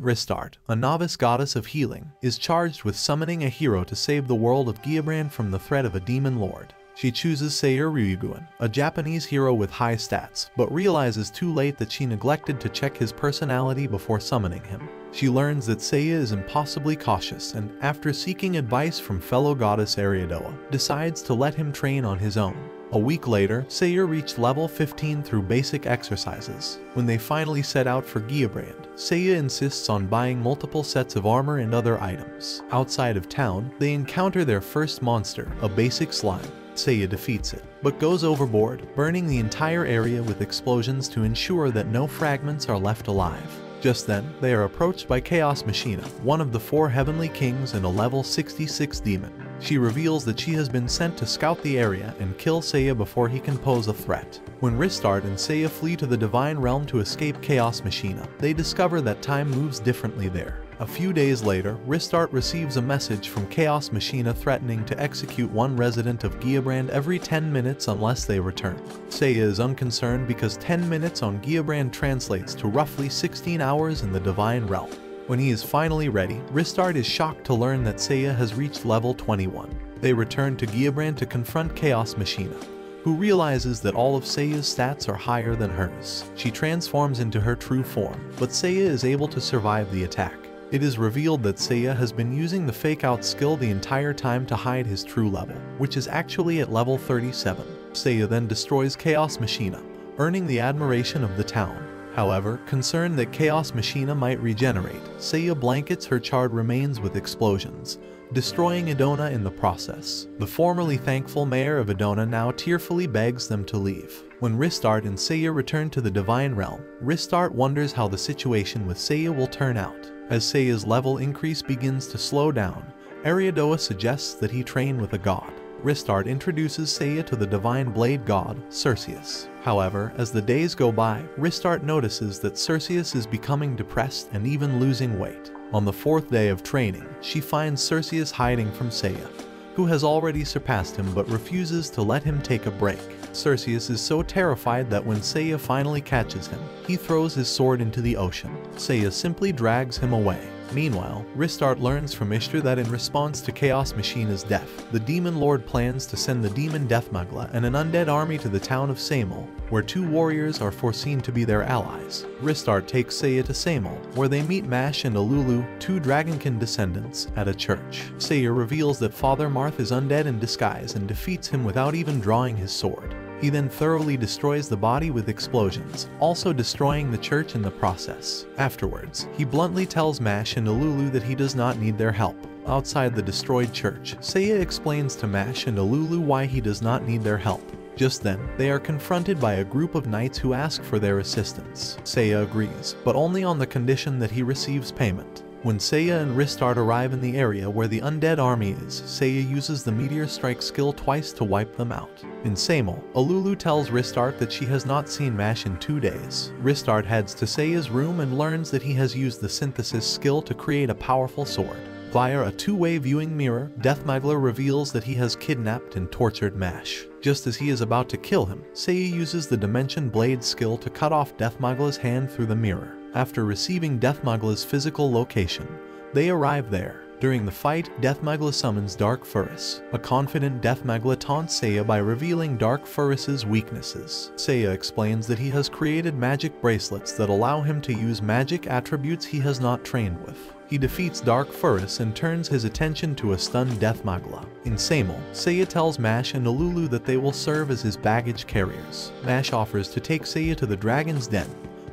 Ristart, a novice goddess of healing, is charged with summoning a hero to save the world of Giabrand from the threat of a demon lord. She chooses Seiya Ryuguin, a Japanese hero with high stats, but realizes too late that she neglected to check his personality before summoning him. She learns that Seiya is impossibly cautious and, after seeking advice from fellow goddess Ariadoa, decides to let him train on his own. A week later, Seiya reached level 15 through basic exercises. When they finally set out for Giabrand, Seiya insists on buying multiple sets of armor and other items. Outside of town, they encounter their first monster, a basic slime. Seiya defeats it, but goes overboard, burning the entire area with explosions to ensure that no fragments are left alive. Just then, they are approached by Chaos Machina, one of the 4 heavenly kings and a level 66 demon. She reveals that she has been sent to scout the area and kill Seiya before he can pose a threat. When Ristart and Seiya flee to the Divine Realm to escape Chaos Machina, they discover that time moves differently there. A few days later, Ristart receives a message from Chaos Machina threatening to execute one resident of Giabrand every 10 minutes unless they return. Seiya is unconcerned because 10 minutes on Giabrand translates to roughly 16 hours in the Divine Realm. When he is finally ready, Ristart is shocked to learn that Seiya has reached level 21. They return to Giabrand to confront Chaos Machina, who realizes that all of Seiya's stats are higher than hers. She transforms into her true form, but Seiya is able to survive the attack. It is revealed that Seiya has been using the fake-out skill the entire time to hide his true level, which is actually at level 37. Seiya then destroys Chaos Machina, earning the admiration of the town. However, concerned that Chaos Machina might regenerate, Seiya blankets her charred remains with explosions, destroying Edona in the process. The formerly thankful mayor of Edona now tearfully begs them to leave. When Ristart and Seiya return to the Divine Realm, Ristart wonders how the situation with Seiya will turn out. As Seiya's level increase begins to slow down, Ariadoa suggests that he train with a god. Ristart introduces Seiya to the divine blade god, Cerseus. However, as the days go by, Ristart notices that Cerseus is becoming depressed and even losing weight. On the 4th day of training, she finds Cerseus hiding from Seiya, who has already surpassed him but refuses to let him take a break. Cerseus is so terrified that when Seiya finally catches him, he throws his sword into the ocean. Seiya simply drags him away. Meanwhile, Ristart learns from Ishtar that in response to Chaos Machina's death, the Demon Lord plans to send the demon Deathmagla and an undead army to the town of Samel, where 2 warriors are foreseen to be their allies. Ristart takes Seiya to Samel, where they meet Mash and Alulu, 2 Dragonkin descendants, at a church. Seiya reveals that Father Marth is undead in disguise and defeats him without even drawing his sword. He then thoroughly destroys the body with explosions, also destroying the church in the process. Afterwards, he bluntly tells Mash and Alulu that he does not need their help. Outside the destroyed church, Seiya explains to Mash and Alulu why he does not need their help. Just then, they are confronted by a group of knights who ask for their assistance. Seiya agrees, but only on the condition that he receives payment. When Seiya and Ristart arrive in the area where the undead army is, Seiya uses the Meteor Strike skill twice to wipe them out. In Samel, Alulu tells Ristart that she has not seen Mash in 2 days. Ristart heads to Seiya's room and learns that he has used the synthesis skill to create a powerful sword. Via a 2-way viewing mirror, Deathmagla reveals that he has kidnapped and tortured Mash. Just as he is about to kill him, Seiya uses the Dimension Blade skill to cut off Deathmagla's hand through the mirror. After receiving Deathmagla's physical location, they arrive there. During the fight, Deathmagla summons Dark Furus. A confident Deathmagla taunts Seiya by revealing Dark Furus's weaknesses. Seiya explains that he has created magic bracelets that allow him to use magic attributes he has not trained with. He defeats Dark Furus and turns his attention to a stunned Deathmagla. In Samel, Seiya tells Mash and Alulu that they will serve as his baggage carriers. Mash offers to take Seiya to the Dragon's Den,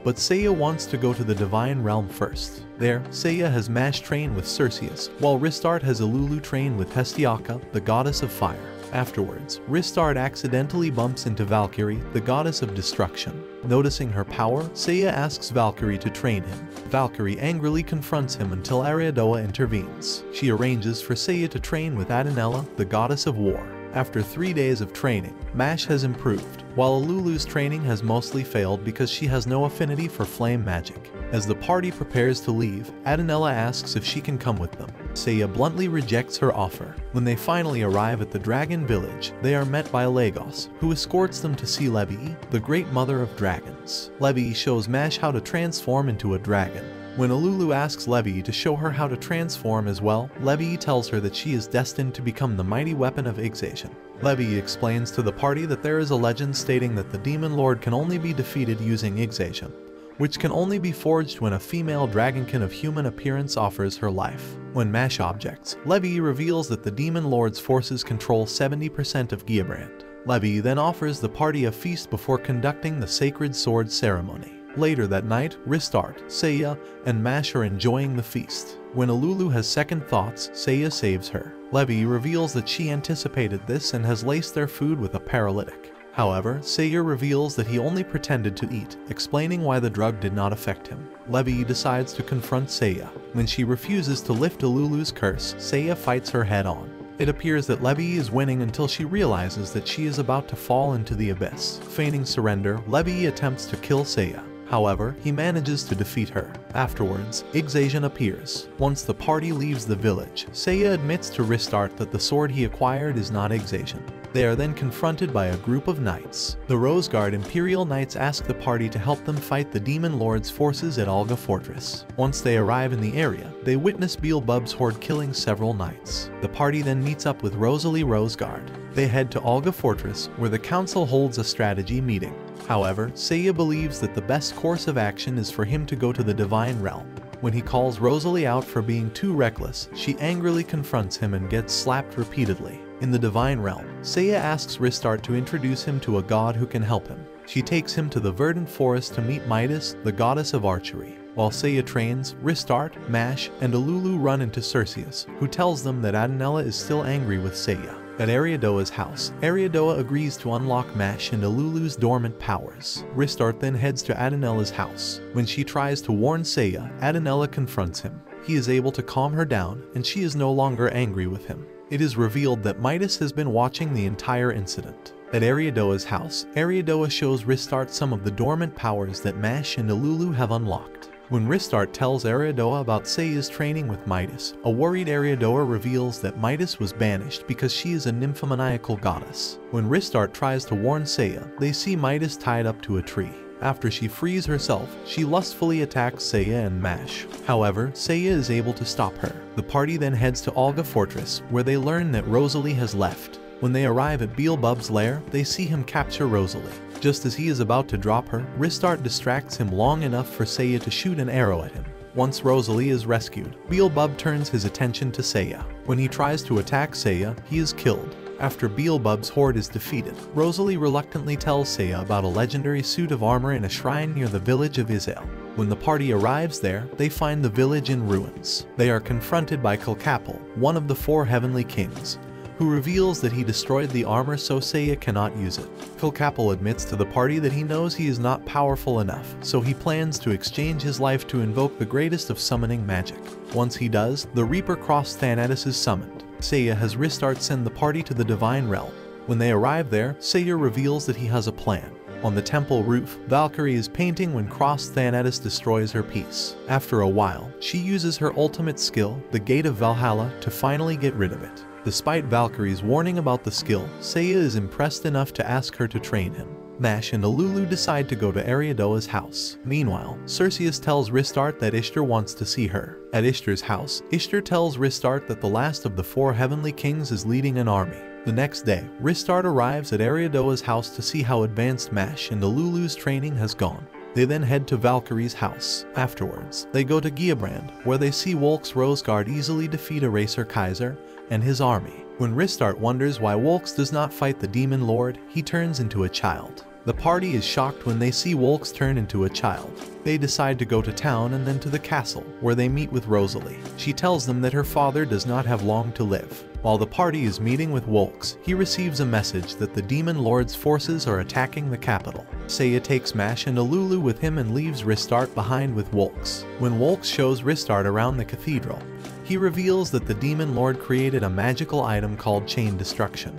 but Seiya wants to go to the Divine Realm first. There, Seiya has Mash train with Cerseus, while Ristart has Alulu train with Hestiaka, the goddess of fire. Afterwards, Ristart accidentally bumps into Valkyrie, the goddess of destruction. Noticing her power, Seiya asks Valkyrie to train him. Valkyrie angrily confronts him until Ariadoa intervenes. She arranges for Seiya to train with Adenella, the goddess of war. After 3 days of training, Mash has improved, while Alulu's training has mostly failed because she has no affinity for flame magic. As the party prepares to leave, Adenella asks if she can come with them. Seiya bluntly rejects her offer. When they finally arrive at the dragon village, they are met by Lagos, who escorts them to see Levi, the great mother of dragons. Levi shows Mash how to transform into a dragon. When Alulu asks Levi to show her how to transform as well, Levi tells her that she is destined to become the mighty weapon of exhaustion. Levi explains to the party that there is a legend stating that the Demon Lord can only be defeated using exhaustion, which can only be forged when a female dragonkin of human appearance offers her life. When Mash objects, Levi reveals that the Demon Lord's forces control 70% of Giabrand. Levi then offers the party a feast before conducting the sacred sword ceremony. Later that night, Ristart, Seiya, and Mash are enjoying the feast. When Alulu has second thoughts, Seiya saves her. Levi reveals that she anticipated this and has laced their food with a paralytic. However, Seiya reveals that he only pretended to eat, explaining why the drug did not affect him. Levi decides to confront Seiya. When she refuses to lift Alulu's curse, Seiya fights her head-on. It appears that Levi is winning until she realizes that she is about to fall into the abyss. Feigning surrender, Levi attempts to kill Seiya. However, he manages to defeat her. Afterwards, Exhaustion appears. Once the party leaves the village, Seiya admits to Ristart that the sword he acquired is not Exhaustion. They are then confronted by a group of knights. The Rose Guard Imperial Knights ask the party to help them fight the Demon Lord's forces at Olga Fortress. Once they arrive in the area, they witness Beelzebub's horde killing several knights. The party then meets up with Rosalie Rose Guard. They head to Olga Fortress, where the council holds a strategy meeting. However, Seiya believes that the best course of action is for him to go to the Divine Realm. When he calls Rosalie out for being too reckless, she angrily confronts him and gets slapped repeatedly. In the Divine Realm, Seiya asks Ristart to introduce him to a god who can help him. She takes him to the verdant forest to meet Midas, the goddess of archery. While Seiya trains, Ristart, Mash, and Alulu run into Cerseus, who tells them that Adenella is still angry with Seiya. At Ariadoa's house, Ariadoa agrees to unlock Mash and Alulu's dormant powers. Ristart then heads to Adenella's house. When she tries to warn Seiya, Adenella confronts him. He is able to calm her down, and she is no longer angry with him. It is revealed that Midas has been watching the entire incident. At Ariadoa's house, Ariadoa shows Ristart some of the dormant powers that Mash and Alulu have unlocked. When Ristart tells Ariadoa about Seiya's training with Midas, a worried Ariadoa reveals that Midas was banished because she is a nymphomaniacal goddess. When Ristart tries to warn Seiya, they see Midas tied up to a tree. After she frees herself, she lustfully attacks Seiya and Mash. However, Seiya is able to stop her. The party then heads to Olga Fortress, where they learn that Rosalie has left. When they arrive at Beelzebub's lair, they see him capture Rosalie. Just as he is about to drop her, Ristart distracts him long enough for Seiya to shoot an arrow at him. Once Rosalie is rescued, Beelzebub turns his attention to Seiya. When he tries to attack Seiya, he is killed. After Beelzebub's horde is defeated, Rosalie reluctantly tells Seiya about a legendary suit of armor in a shrine near the village of Izel. When the party arrives there, they find the village in ruins. They are confronted by Kilkapil, one of the 4 heavenly kings, who reveals that he destroyed the armor so Seiya cannot use it. Kilkapil admits to the party that he knows he is not powerful enough, so he plans to exchange his life to invoke the greatest of summoning magic. Once he does, the Reaper Cross Thanatos is summoned. Seiya has Ristart send the party to the Divine Realm. When they arrive there, Seiya reveals that he has a plan. On the temple roof, Valkyrie is painting when Cross Thanatos destroys her piece. After a while, she uses her ultimate skill, the Gate of Valhalla, to finally get rid of it. Despite Valkyrie's warning about the skill, Seiya is impressed enough to ask her to train him. Mash and Alulu decide to go to Ariadoa's house. Meanwhile, Cerseus tells Ristart that Ishtar wants to see her. At Ishtar's house, Ishtar tells Ristart that the last of the 4 heavenly kings is leading an army. The next day, Ristart arrives at Ariadoa's house to see how advanced Mash and Alulu's training has gone. They then head to Valkyrie's house. Afterwards, they go to Giabrand, where they see Wolk's Rose Guard easily defeat Eraser Kaiser and his army. When Ristart wonders why Wolks does not fight the Demon Lord, he turns into a child. The party is shocked when they see Wolks turn into a child. They decide to go to town and then to the castle, where they meet with Rosalie. She tells them that her father does not have long to live. While the party is meeting with Wolks, he receives a message that the Demon Lord's forces are attacking the capital. Seiya takes Mash and Alulu with him and leaves Ristart behind with Wolks. When Wolks shows Ristart around the cathedral, he reveals that the Demon Lord created a magical item called Chain Destruction,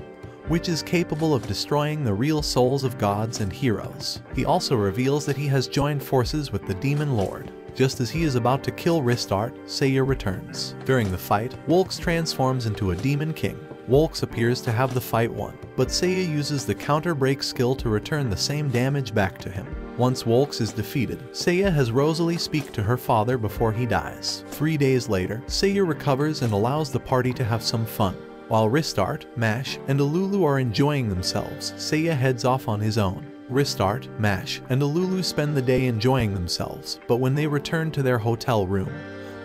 which is capable of destroying the real souls of gods and heroes. He also reveals that he has joined forces with the Demon Lord. Just as he is about to kill Ristart, Seiya returns. During the fight, Wolks transforms into a Demon King. Wolks appears to have the fight won, but Seiya uses the counter break skill to return the same damage back to him. Once Wolks is defeated, Seiya has Rosalie speak to her father before he dies. 3 days later, Seiya recovers and allows the party to have some fun. While Ristart, Mash, and Alulu are enjoying themselves, Seiya heads off on his own. Ristart, Mash, and Alulu spend the day enjoying themselves, but when they return to their hotel room,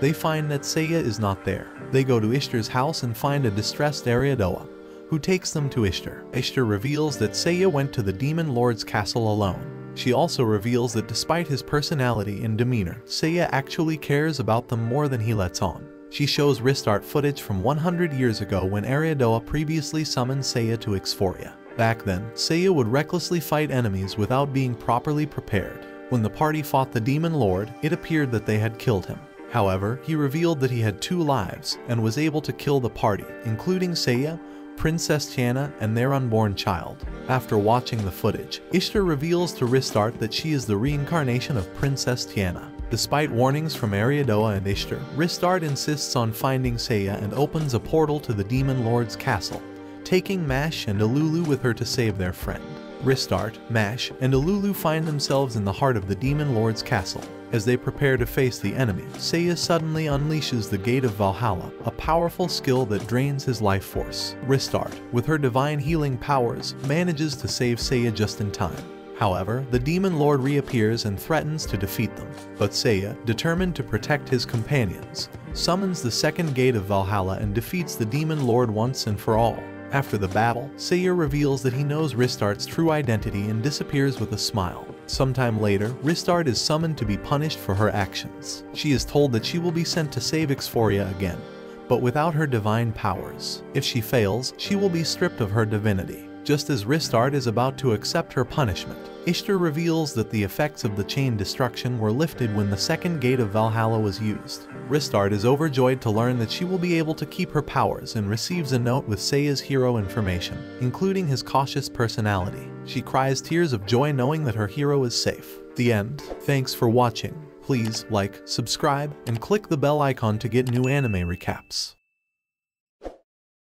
they find that Seiya is not there. They go to Ishtar's house and find a distressed Ariadoa, who takes them to Ishtar. Ishtar reveals that Seiya went to the Demon Lord's castle alone. She also reveals that despite his personality and demeanor, Seiya actually cares about them more than he lets on. She shows Ristart footage from 100 years ago when Ariadoa previously summoned Seiya to Exphoria. Back then, Seiya would recklessly fight enemies without being properly prepared. When the party fought the Demon Lord, it appeared that they had killed him. However, he revealed that he had 2 lives and was able to kill the party, including Seiya, Princess Tiana, and their unborn child. After watching the footage, Ishtar reveals to Ristart that she is the reincarnation of Princess Tiana. Despite warnings from Ariadoa and Ishtar, Ristart insists on finding Seiya and opens a portal to the Demon Lord's castle, taking Mash and Alulu with her to save their friend. Ristart, Mash, and Alulu find themselves in the heart of the Demon Lord's castle. As they prepare to face the enemy, Seiya suddenly unleashes the Gate of Valhalla, a powerful skill that drains his life force. Ristart, with her divine healing powers, manages to save Seiya just in time. However, the Demon Lord reappears and threatens to defeat them. But Seiya, determined to protect his companions, summons the second Gate of Valhalla and defeats the Demon Lord once and for all. After the battle, Seiya reveals that he knows Ristart's true identity and disappears with a smile. Sometime later, Ristart is summoned to be punished for her actions. She is told that she will be sent to save Exphoria again, but without her divine powers. If she fails, she will be stripped of her divinity. Just as Ristart is about to accept her punishment, Ishtar reveals that the effects of the chain destruction were lifted when the second Gate of Valhalla was used. Ristart is overjoyed to learn that she will be able to keep her powers and receives a note with Seiya's hero information, including his cautious personality. She cries tears of joy knowing that her hero is safe. The end. Thanks for watching. Please like, subscribe, and click the bell icon to get new anime recaps.